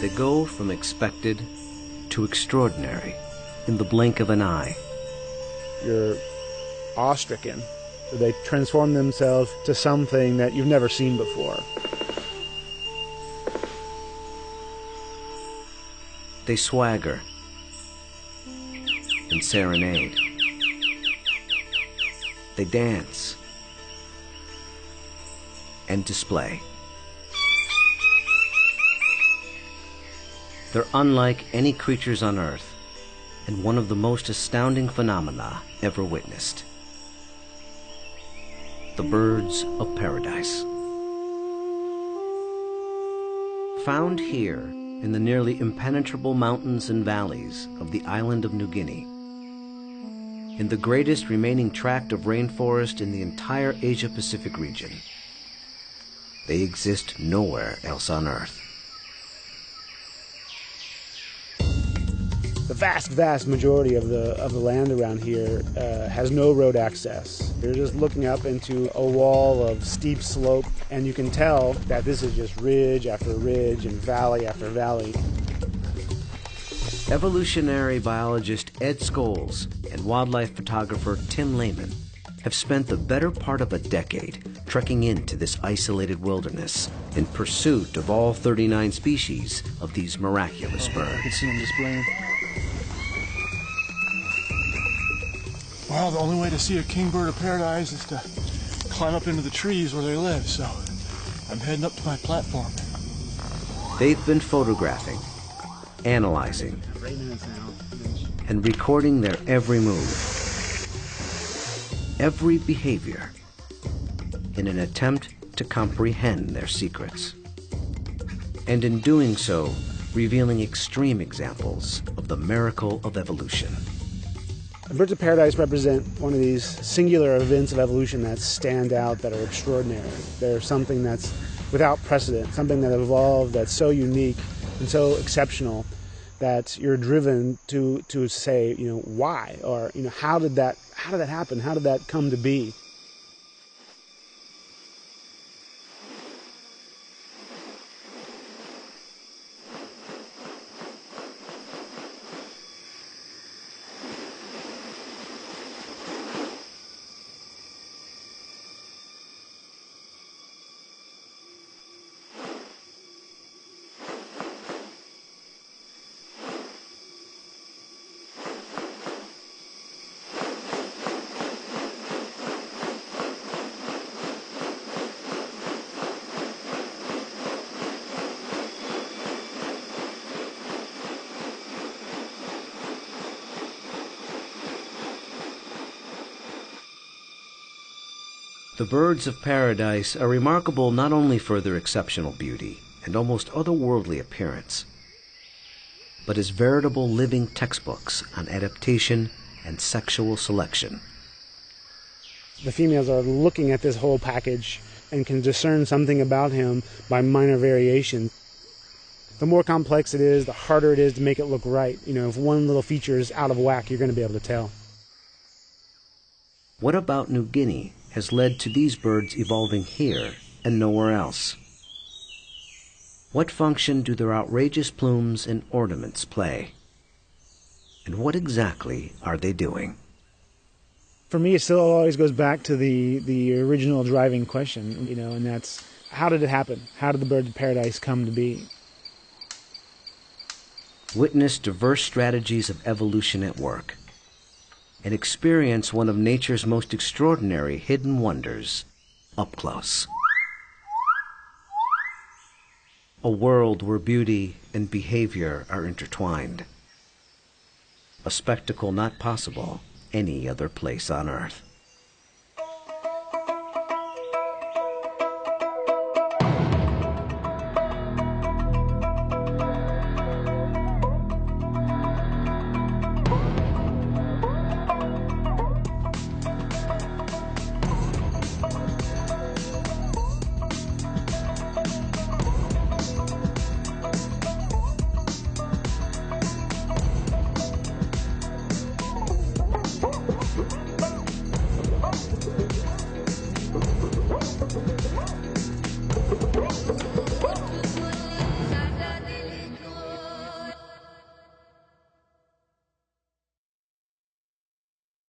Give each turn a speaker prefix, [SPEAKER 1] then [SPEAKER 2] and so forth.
[SPEAKER 1] They go from expected to extraordinary in the blink of an eye.
[SPEAKER 2] You're awe-stricken. They transform themselves to something that you've never seen before.
[SPEAKER 1] They swagger and serenade. They dance and display. They're unlike any creatures on Earth, and one of the most astounding phenomena ever witnessed. The birds of paradise. Found here in the nearly impenetrable mountains and valleys of the island of New Guinea, in the greatest remaining tract of rainforest in the entire Asia-Pacific region. They exist nowhere else on Earth.
[SPEAKER 2] The vast majority of the land around here has no road access. You're just looking up into a wall of steep slope, and you can tell that this is just ridge after ridge and valley after valley.
[SPEAKER 1] Evolutionary biologist Ed Scholes and wildlife photographer Tim Lehman have spent the better part of a decade trekking into this isolated wilderness in pursuit of all 39 species of these miraculous birds.
[SPEAKER 2] You can see them displaying.
[SPEAKER 3] Well, the only way to see a kingbird of paradise is to climb up into the trees where they live, so I'm heading up to my platform.
[SPEAKER 1] They've been photographing, analyzing, and recording their every move, every behavior, in an attempt to comprehend their secrets. And in doing so, revealing extreme examples of the miracle of evolution.
[SPEAKER 2] Birds of paradise represent one of these singular events of evolution that stand out, that are extraordinary. They're something that's without precedent, something that evolved that's so unique and so exceptional that you're driven to say, why? Or, how did that happen? How did that come to be?
[SPEAKER 1] The birds of paradise are remarkable not only for their exceptional beauty and almost otherworldly appearance, but as veritable living textbooks on adaptation and sexual selection.
[SPEAKER 2] The females are looking at this whole package and can discern something about him by minor variation. The more complex it is, the harder it is to make it look right. If one little feature is out of whack, you're going to be able to tell.
[SPEAKER 1] What about New Guinea has led to these birds evolving here and nowhere else? What function do their outrageous plumes and ornaments play? And what exactly are they doing?
[SPEAKER 2] For me, it still always goes back to the original driving question, and that's, how did it happen? How did the birds of paradise come to be?
[SPEAKER 1] Witness diverse strategies of evolution at work, and experience one of nature's most extraordinary hidden wonders up close. A world where beauty and behavior are intertwined. A spectacle not possible any other place on Earth.